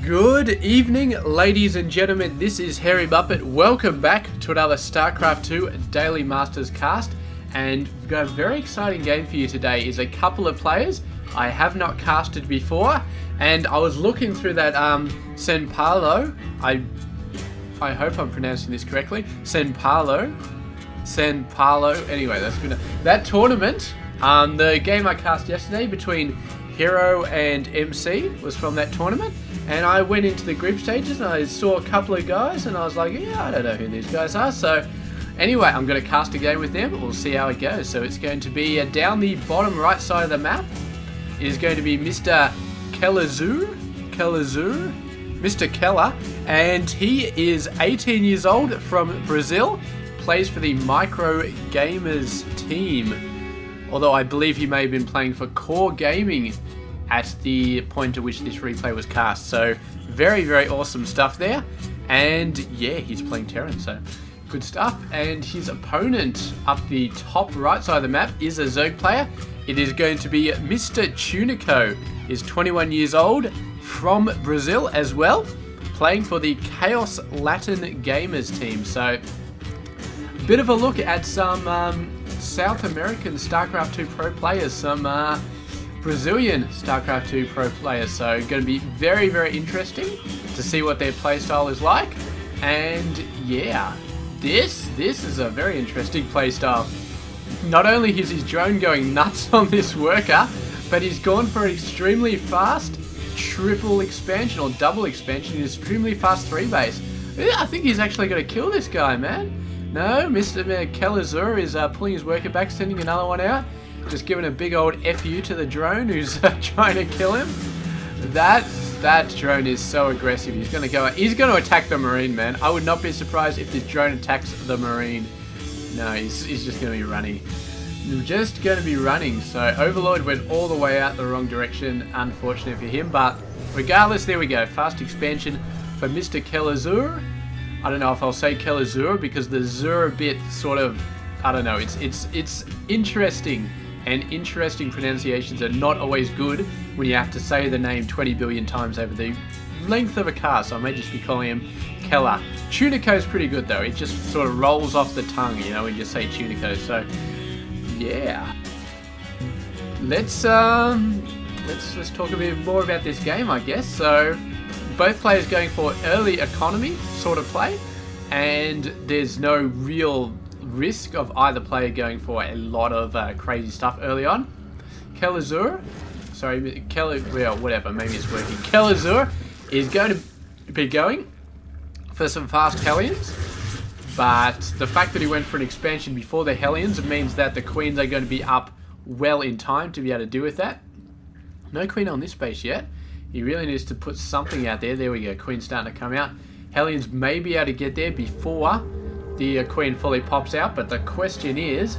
Good evening, ladies and gentlemen. This is Harry Muppet. Welcome back to another Starcraft 2 Daily Masters cast. And we've got a very exciting game for you today. Is a couple of players I have not casted before. And I was looking through that Senpalo. I hope I'm pronouncing this correctly. Senpalo. Anyway, that's good. That tournament, the game I cast yesterday between Hero and MC was from that tournament. And I went into the group stages and I saw a couple of guys and I was like, yeah, I don't know who these guys are. So anyway, I'm going to cast a game with them. We'll see how it goes. So it's going to be down the bottom right side of the map. It is going to be Mr. Kelazhur, Mr. Keller. And he is 18 years old from Brazil. Plays for the Micro Gamers team. Although I believe he may have been playing for Core Gaming at the point at which this replay was cast. So very, very awesome stuff there. And yeah, he's playing Terran, so good stuff. And his opponent up the top right side of the map is a Zerg player. It is going to be Mr. Tunico. He's 21 years old from Brazil as well, playing for the Chaos Latin Gamers team. So a bit of a look at some South American StarCraft 2 pro players, some Brazilian StarCraft 2 pro players, so going to be very, very interesting to see what their playstyle is like. And yeah, this is a very interesting playstyle. Not only is his drone going nuts on this worker, but he's gone for an extremely fast triple expansion or double expansion, an extremely fast 3-base. I think he's actually going to kill this guy, man. No, Mr. Kelazhur is pulling his worker back, sending another one out. Just giving a big old FU to the drone who's trying to kill him. That drone is so aggressive. He's going to attack the Marine, man. I would not be surprised if this drone attacks the Marine. No, he's just going to be running. Just going to be running. So Overlord went all the way out the wrong direction, unfortunate for him. But regardless, there we go. Fast expansion for Mr. Kelazhur. I don't know if I'll say Kelazhur because the Zur bit sort of, I don't know. It's interesting. And interesting pronunciations are not always good when you have to say the name 20 billion times over the length of a cast. So I may just be calling him Keller. Tunico's pretty good though. It just sort of rolls off the tongue, you know, when you say Tunico. So yeah, let's talk a bit more about this game, I guess. So both players going for early economy sort of play, and there's no real risk of either player going for a lot of crazy stuff early on. Kelazhur, well, whatever, maybe it's working. Kelazhur is going to be going for some fast Hellions, but the fact that he went for an expansion before the Hellions means that the Queens are going to be up well in time to be able to do with that. No Queen on this base yet. He really needs to put something out there. There we go, Queen's starting to come out. Hellions may be able to get there before the Queen fully pops out, but the question is,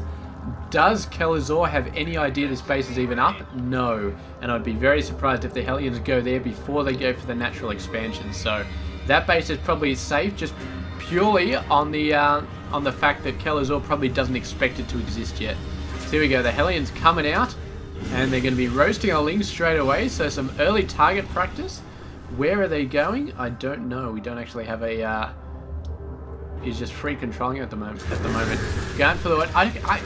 does Kelazhur have any idea this base is even up? No, and I'd be very surprised if the Hellions go there before they go for the natural expansion. So that base is probably safe, just purely on the fact that Kelazhur probably doesn't expect it to exist yet. So here we go, the Hellions coming out, and they're going to be roasting our Lings straight away. So some early target practice. Where are they going? I don't know. We don't actually have a. He's just free controlling at the moment. Going for the what?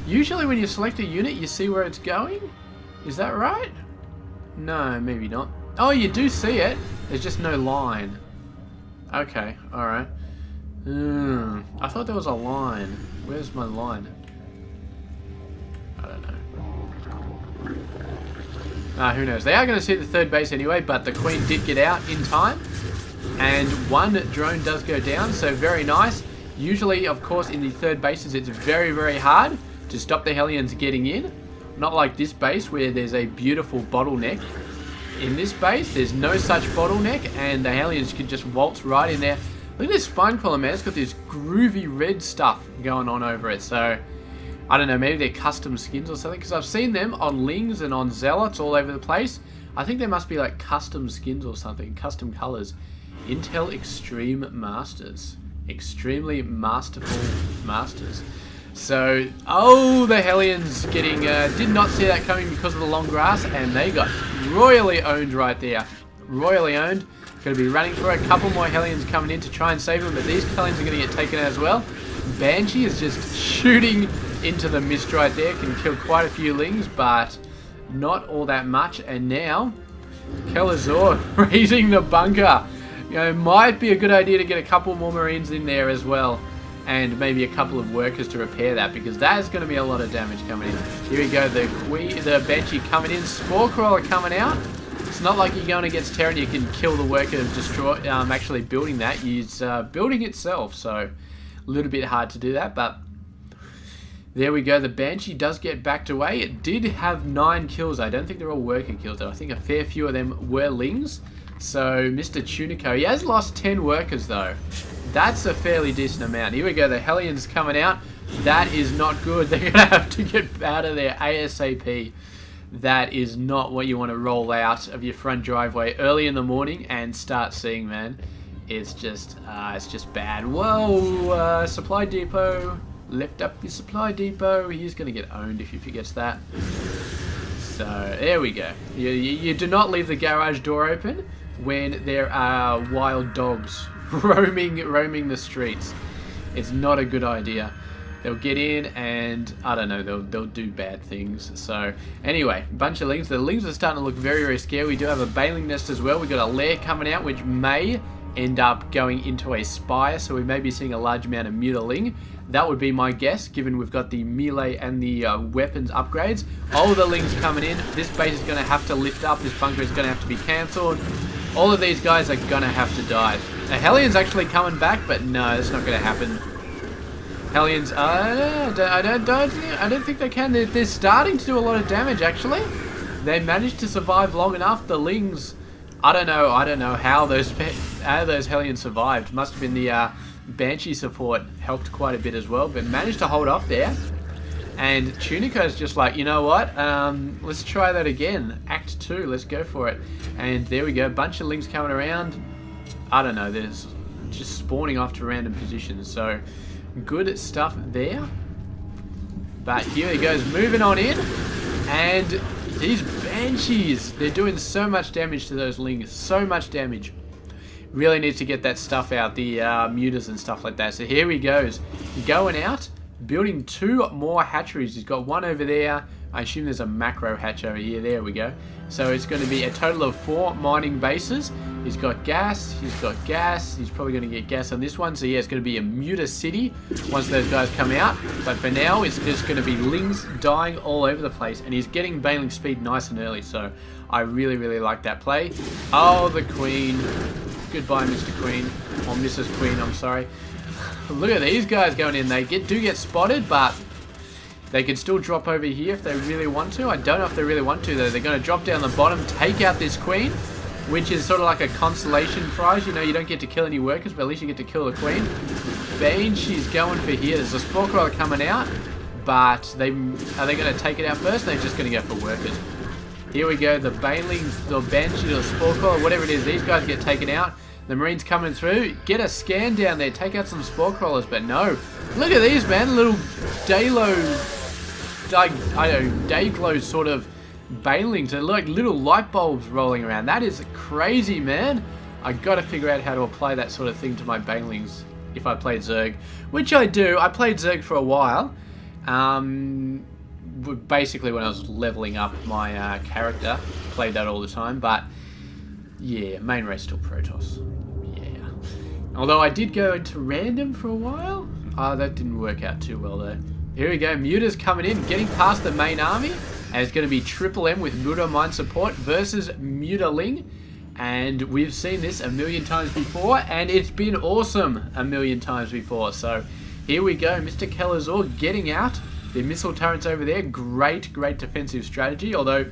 Usually when you select a unit, you see where it's going. Is that right? No, maybe not. Oh, you do see it. There's just no line. Okay, all right. I thought there was a line. Where's my line? I don't know. Who knows? They are going to see the third base anyway, but the Queen did get out in time. And one drone does go down, so very nice. Usually, of course, in the third bases, it's very, very hard to stop the Hellions getting in. Not like this base, where there's a beautiful bottleneck. In this base, there's no such bottleneck, and the Hellions can just waltz right in there. Look at this spine column, man. It's got this groovy red stuff going on over it. So, I don't know, maybe they're custom skins or something, because I've seen them on Lings and on Zealots all over the place. I think there must be like custom skins or something, custom colors. Intel Extreme Masters. Extremely masterful masters. So, oh, the Hellions getting, did not see that coming because of the long grass, and they got royally owned right there. royally owned. Going to be running for it. A couple more Hellions coming in to try and save them, but these Hellions are going to get taken out as well. Banshee is just shooting into the mist right there. Can kill quite a few Lings, but not all that much. And now, Kelazhur raising the bunker. You know, might be a good idea to get a couple more Marines in there as well. And maybe a couple of workers to repair that, because that is going to be a lot of damage coming in. Here we go, the Banshee coming in, Spore Crawler coming out. It's not like you're going against Terran, you can kill the worker and destroy, actually building that. It's building itself, so a little bit hard to do that, but there we go. The Banshee does get backed away. It did have 9 kills. I don't think they're all worker kills, though. I think a fair few of them were Lings. So, Mr. Tunico, he has lost 10 workers, though. That's a fairly decent amount. Here we go, the Hellions coming out. That is not good. They're going to have to get out of there ASAP. That is not what you want to roll out of your front driveway early in the morning and start seeing, man. It's just bad. Whoa, supply depot. Lift up your supply depot. He's going to get owned if he forgets that. So, there we go. You do not leave the garage door open when there are wild dogs roaming the streets. It's not a good idea. They'll get in and, I don't know, they'll do bad things. So, anyway, bunch of Lings. The Lings are starting to look very, very scary. We do have a Baneling Nest as well. We've got a lair coming out, which may end up going into a spire. So, we may be seeing a large amount of Mutiling. That would be my guess, given we've got the melee and the weapons upgrades. All the Lings coming in. This base is going to have to lift up. This bunker is going to have to be cancelled. All of these guys are going to have to die. The Hellion's actually coming back, but no, it's not going to happen. Hellions, I don't think they can. They're starting to do a lot of damage, actually. They managed to survive long enough. The Lings, I don't know how those Hellions survived. Must have been the Banshee support helped quite a bit as well, but managed to hold off there. And Tunico's just like, you know what? Let's try that again. Act 2, let's go for it. And there we go, bunch of Lings coming around. I don't know, there's just spawning off to random positions. So, good stuff there. But here he goes, moving on in. And these Banshees, they're doing so much damage to those Lings. So much damage. Really needs to get that stuff out, the mutas and stuff like that. So here he goes, going out, building 2 more hatcheries. He's got one over there. I assume there's a macro hatch over here. There we go. So it's going to be a total of 4 mining bases. He's got gas. He's got gas. He's probably going to get gas on this one. So yeah, it's going to be a muta city once those guys come out. But for now, it's just going to be Lings dying all over the place. And he's getting Baneling speed nice and early. So I really, really like that play. Oh, the Queen. Goodbye, Mr. Queen. Or Mrs. Queen, I'm sorry. Look at these guys going in. They do get spotted, but they can still drop over here if they really want to. I don't know if they really want to, though. They're going to drop down the bottom, take out this Queen, which is sort of like a consolation prize. You know, you don't get to kill any workers, but at least you get to kill the Queen. Banshee's going for here. There's a Spore Crawler coming out, but are they going to take it out first? They're just going to go for workers. Here we go. The Banelings, the Banshee, or the Spore Crawler, whatever it is, these guys get taken out. The Marines coming through. Get a scan down there. Take out some Spore Crawlers, but no. Look at these, man. Little Dayglow sort of Banelings. They're like little light bulbs rolling around. That is crazy, man. I got to figure out how to apply that sort of thing to my Banelings if I played Zerg, which I do. I played Zerg for a while. Basically when I was leveling up my character. Played that all the time, but yeah, main race still Protoss. Yeah. Although I did go into random for a while. That didn't work out too well though. Here we go, Muta's coming in, getting past the main army. And it's going to be Triple M with Muta Mine support versus Mutaling. And we've seen this a million times before, and it's been awesome a million times before. So here we go, Mr. Kelazhur getting out. The missile turrets over there, great defensive strategy. Although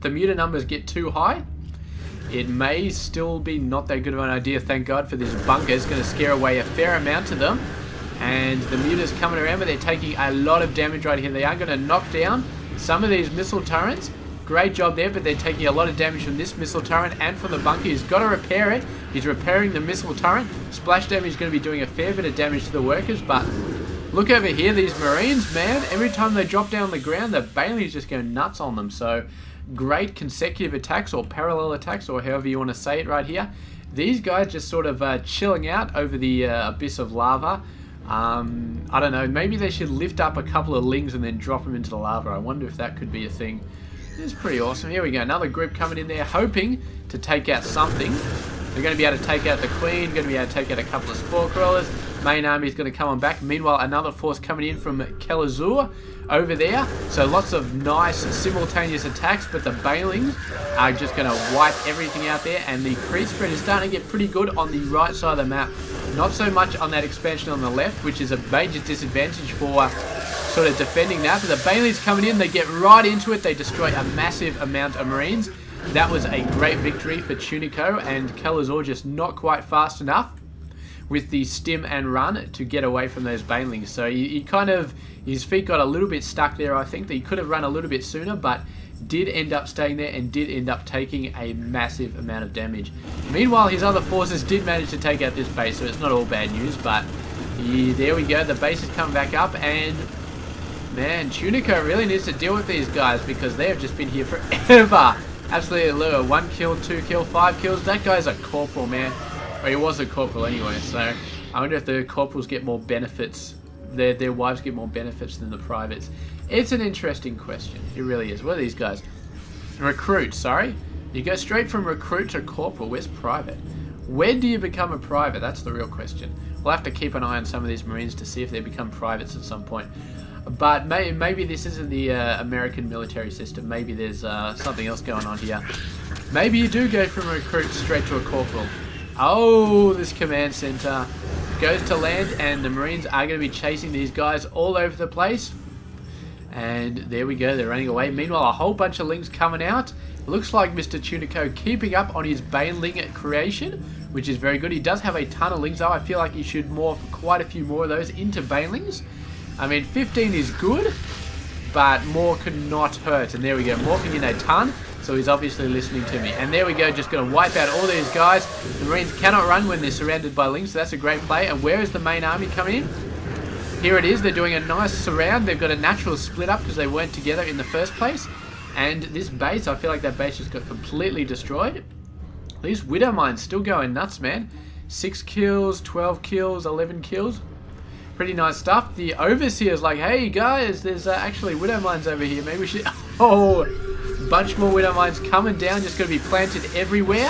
the Muta numbers get too high, it may still be not that good of an idea. Thank God for this bunker. It's going to scare away a fair amount of them. And the Muta's coming around, but they're taking a lot of damage right here. They are going to knock down some of these missile turrets. Great job there, but they're taking a lot of damage from this missile turret and from the bunker. He's got to repair it. He's repairing the missile turret. Splash damage is going to be doing a fair bit of damage to the workers, but look over here, these Marines, man. Every time they drop down on the ground, the Bailey's just going nuts on them. So great consecutive attacks or parallel attacks, or however you want to say it right here. These guys just sort of chilling out over the abyss of lava. I don't know, maybe they should lift up a couple of lings and then drop them into the lava. I wonder if that could be a thing. This is pretty awesome. Here we go, another group coming in there, hoping to take out something. They're going to be able to take out the Queen, going to be able to take out a couple of Spore Crawlers. Main army is going to come on back. Meanwhile, another force coming in from Kelazhur over there. So lots of nice simultaneous attacks, but the Banelings are just going to wipe everything out there. And the creep spread is starting to get pretty good on the right side of the map. Not so much on that expansion on the left, which is a major disadvantage for sort of defending that. But the Banelings coming in, they get right into it. They destroy a massive amount of Marines. That was a great victory for Tunico, and Kelazhur just not quite fast enough with the stim and run to get away from those Banelings. So he kind of, his feet got a little bit stuck there, I think. That he could have run a little bit sooner, but did end up staying there and did end up taking a massive amount of damage. Meanwhile, his other forces did manage to take out this base, so it's not all bad news, but there we go. The base is coming back up, and man, Tunico really needs to deal with these guys because they have just been here forever. Absolutely low. 1 kill, 2 kill, 5 kills. That guy's a corporal, man. Or he was a corporal anyway, so I wonder if the corporals get more benefits. Their wives get more benefits than the privates. It's an interesting question. It really is. What are these guys? Recruit, sorry. You go straight from recruit to corporal. Where's private? When do you become a private? That's the real question. We'll have to keep an eye on some of these Marines to see if they become privates at some point. But maybe this isn't the American military system. Maybe there's something else going on here. Maybe you do go from a recruit straight to a corporal. Oh, this command center goes to land, and the Marines are going to be chasing these guys all over the place. And there we go, they're running away. Meanwhile, a whole bunch of lings coming out. It looks like Mr. Tunico keeping up on his Baneling creation, which is very good. He does have a ton of lings, though. I feel like he should morph quite a few more of those into Banelings. I mean, 15 is good, but more could not hurt. And there we go, morphing in a ton. So he's obviously listening to me. And there we go, just going to wipe out all these guys. The Marines cannot run when they're surrounded by lings, so that's a great play. And where is the main army coming in? Here it is. They're doing a nice surround. They've got a natural split up because they weren't together in the first place. And this base, I feel like that base just got completely destroyed. These Widow Mines still going nuts, man. 6 kills, 12 kills, 11 kills. Pretty nice stuff. The Overseer's like, hey guys, there's actually Widow Mines over here. Maybe we should... Oh, bunch more Widow Mines coming down. Just going to be planted everywhere.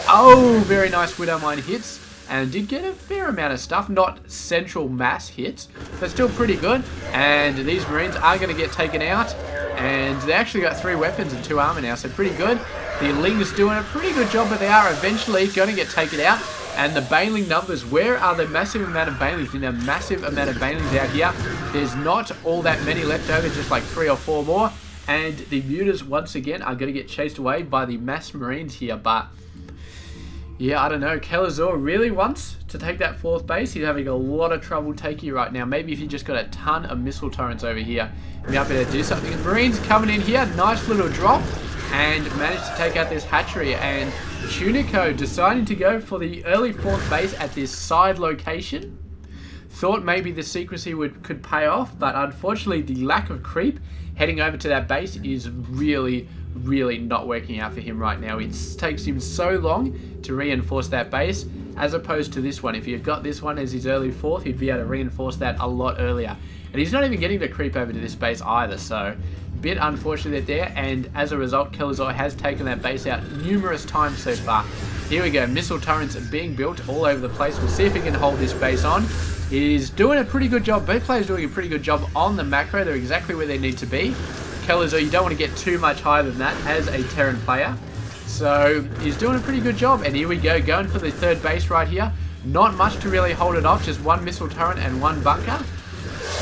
Oh, very nice Widow Mine hits. And did get a fair amount of stuff. Not central mass hits, but still pretty good. And these Marines are going to get taken out. And they actually got 3 weapons and 2 armor now, so pretty good. The Ling's doing a pretty good job, but they are eventually going to get taken out. And the Baneling numbers, where are the massive amount of Banelings? We need a massive amount of Banelings out here. There's not all that many left over, just like 3 or 4 more. And the Mutas, once again, are going to get chased away by the mass Marines here. But, yeah, I don't know. Kelazhur really wants to take that 4th base. He's having a lot of trouble taking it right now. Maybe if he just got a ton of missile turrets over here, he might be able to do something. And Marines coming in here, nice little drop. And managed to take out this hatchery. And Tunico deciding to go for the early 4th base at this side location. Thought maybe the secrecy could pay off, but unfortunately the lack of creep heading over to that base is really not working out for him right now. It takes him so long to reinforce that base as opposed to this one. If he had got this one as his early 4th, he'd be able to reinforce that a lot earlier. And he's not even getting the creep over to this base either, so bit unfortunate there, and as a result Kelazhur has taken that base out numerous times so far. Here we go, missile turrets are being built all over the place. We'll see if he can hold this base on. He's doing a pretty good job. Both players doing a pretty good job on the macro. They're exactly where they need to be. Kelazhur, you don't want to get too much higher than that as a Terran player. So he's doing a pretty good job, and here we go, going for the 3rd base right here. Not much to really hold it off, just 1 missile turret and 1 bunker.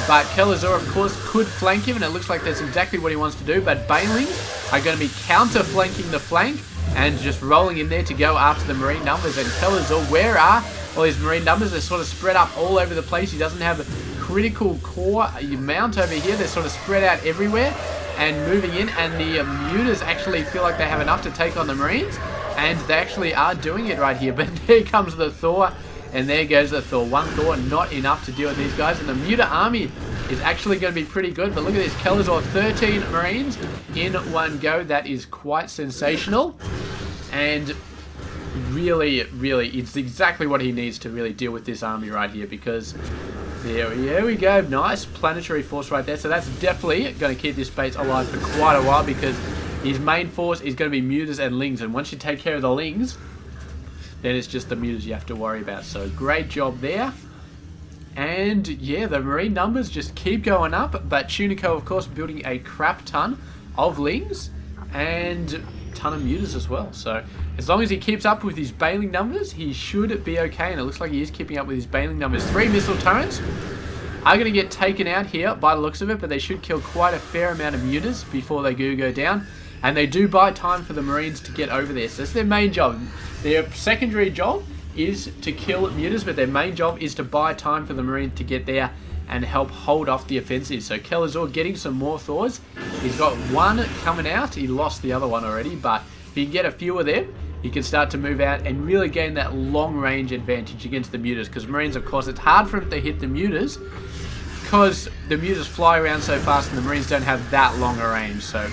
But Kelazhur, of course, could flank him, and it looks like that's exactly what he wants to do. But Banelings are going to be counter-flanking the flank and just rolling in there to go after the Marine numbers. And Kelazhur, where are all his Marine numbers? They're sort of spread up all over the place. He doesn't have a critical core mount over here. They're sort of spread out everywhere and moving in. And the Mutas actually feel like they have enough to take on the Marines. And they actually are doing it right here. But there comes the Thor. And there goes the Thor. 1 Thor, not enough to deal with these guys. And the Muta army is actually going to be pretty good. But look at this, Kelazhur, 13 Marines in one go. That is quite sensational. And really, it's exactly what he needs to really deal with this army right here, because there we go. Nice planetary force right there. So that's definitely going to keep this base alive for quite a while, because his main force is going to be mutas and lings. And once you take care of the lings, then it's just the mutas you have to worry about. So great job there. And yeah, the marine numbers just keep going up. But Tunico, of course, building a crap ton of lings and ton of mutas as well. So as long as he keeps up with his bailing numbers, he should be okay. And it looks like he is keeping up with his bailing numbers. 3 missile turrets are going to get taken out here by the looks of it, but they should kill quite a fair amount of mutas before they do go down. And they do buy time for the Marines to get over there. So that's their main job. Their secondary job is to kill mutas, but their main job is to buy time for the Marines to get there and help hold off the offensive. So Kelazhur getting some more Thors. He's got one coming out. He lost the other one already, but if he can get a few of them, he can start to move out and really gain that long range advantage against the mutas. Because Marines, of course, it's hard for him to hit the mutas because the mutas fly around so fast and the Marines don't have that long a range. So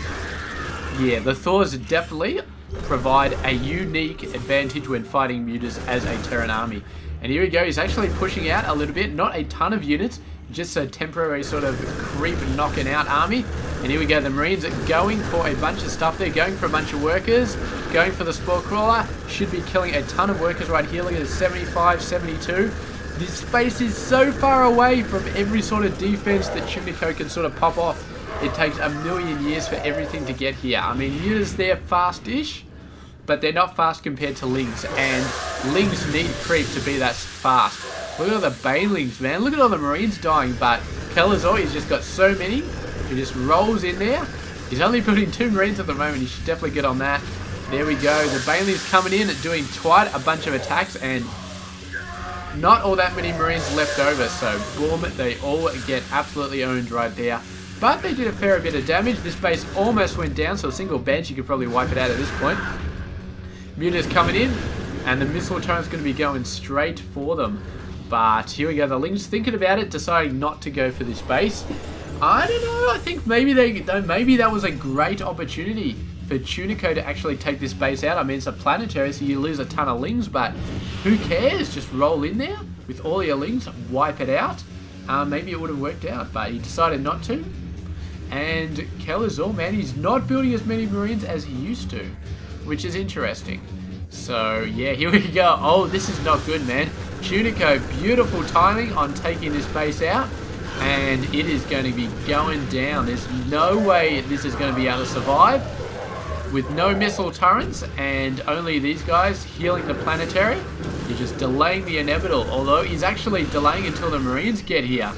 yeah, the Thors definitely provide a unique advantage when fighting mutas as a Terran army. And here we go, he's actually pushing out a little bit, not a ton of units, just a temporary sort of creep knocking out army. And here we go, the Marines are going for a bunch of stuff. They're going for a bunch of workers, going for the Spore Crawler. Should be killing a ton of workers right here. Look at this, 75, 72. This space is so far away from every sort of defense that Tunico can sort of pop off. It takes a million years for everything to get here. I mean, mutas, they're fast-ish, but they're not fast compared to lings, and lings need creep to be that fast. Look at all the banelings, man. Look at all the Marines dying, but Kelazhur, he's just got so many. He just rolls in there. He's only putting 2 Marines at the moment. He should definitely get on that. There we go. The banelings coming in and doing quite a bunch of attacks, and not all that many Marines left over. So, boom, they all get absolutely owned right there. But they did a fair bit of damage. This base almost went down, so a single Banshee could probably wipe it out at this point. Mutas coming in, and the missile turret's going to be going straight for them. But here we go, the Lings thinking about it, deciding not to go for this base. I don't know, I think maybe that was a great opportunity for Tunico to actually take this base out. I mean, it's a planetary, so you lose a ton of Lings, but who cares? Just roll in there with all your Lings, wipe it out. Maybe it would have worked out, but he decided not to. And Kelazhur, man, he's not building as many Marines as he used to, which is interesting. So, yeah, here we go. Oh, this is not good, man. Tunico, beautiful timing on taking this base out, and it is going to be going down. There's no way this is going to be able to survive with no missile turrets and only these guys healing the planetary. He's just delaying the inevitable, although he's actually delaying until the Marines get here.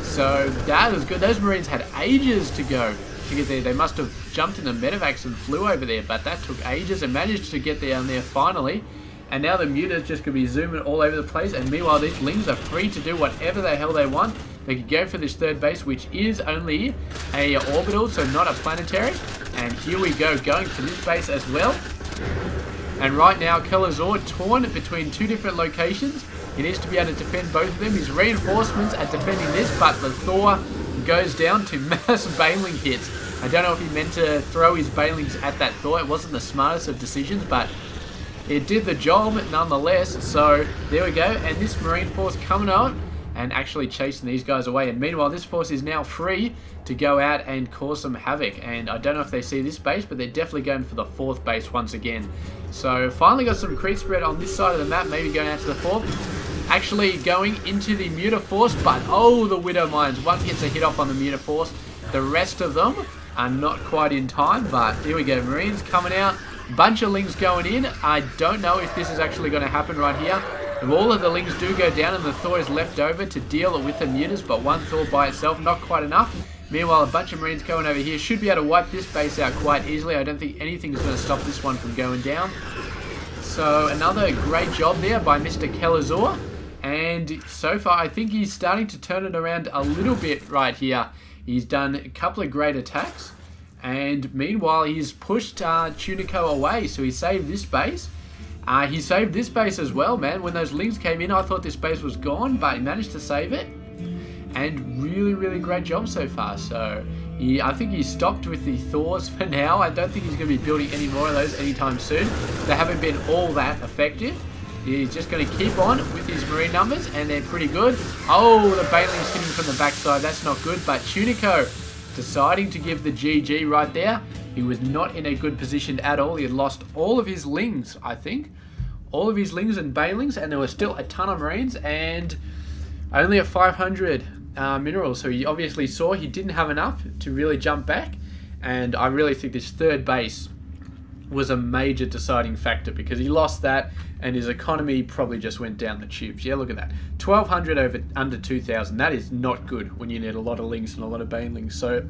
So that is good. Those Marines had ages to go to get there. They must have jumped in the medevacs and flew over there, but that took ages and managed to get down there finally. And now the mutas just going to be zooming all over the place, and meanwhile these Lings are free to do whatever the hell they want. They could go for this third base, which is only a orbital, so not a planetary. And here we go, going for this base as well. And right now Kelazhur torn between 2 different locations. He needs to be able to defend both of them. His reinforcements are defending this, but the Thor goes down to mass bailing hits. I don't know if he meant to throw his bailings at that Thor. It wasn't the smartest of decisions, but it did the job nonetheless. So there we go. And this Marine force coming out and actually chasing these guys away. And meanwhile, this force is now free to go out and cause some havoc. And I don't know if they see this base, but they're definitely going for the 4th base once again. So finally got some creep spread on this side of the map, maybe going out to the 4th. Actually going into the Muta force, but oh, the Widow Mines. One gets a hit off on the Muta force. The rest of them are not quite in time, but here we go. Marines coming out. Bunch of Lings going in. I don't know if this is actually going to happen right here. If all of the Lings do go down and the Thor is left over to deal with the mutas, but one Thor by itself, not quite enough. Meanwhile, a bunch of Marines going over here should be able to wipe this base out quite easily. I don't think anything is going to stop this one from going down. So another great job there by Mr. Kelazhur. And so far, I think he's starting to turn it around a little bit right here. He's done a couple of great attacks. And meanwhile, he's pushed Tunico away. So he saved this base. He saved this base as well, man. When those Lings came in, I thought this base was gone, but he managed to save it. and really great job so far. So I think he's stopped with the Thors for now. I don't think he's going to be building any more of those anytime soon. They haven't been all that effective. He's just going to keep on with his marine numbers, and they're pretty good. Oh, the Baneling's hitting from the backside. That's not good. But Tunico deciding to give the GG right there. He was not in a good position at all. He had lost all of his lings, I think. All of his lings and banelings, and there was still a ton of marines, and only at 500 minerals. So he obviously saw he didn't have enough to really jump back. And I really think this third base was a major deciding factor, because he lost that and his economy probably just went down the tubes. Yeah, look at that. 1,200 over under 2,000. That is not good when you need a lot of lings and a lot of banelings. So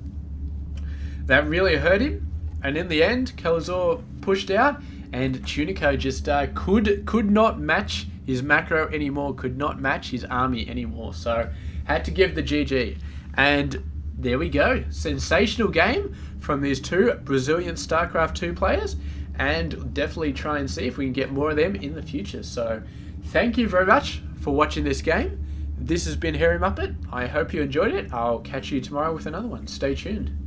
that really hurt him. And in the end, Kelazhur pushed out, and Tunico just could not match his macro anymore, could not match his army anymore. So had to give the GG. And there we go. Sensational game from these two Brazilian StarCraft 2 players, and definitely try and see if we can get more of them in the future. So thank you very much for watching this game. This has been Hairy Muppet. I hope you enjoyed it. I'll catch you tomorrow with another one. Stay tuned.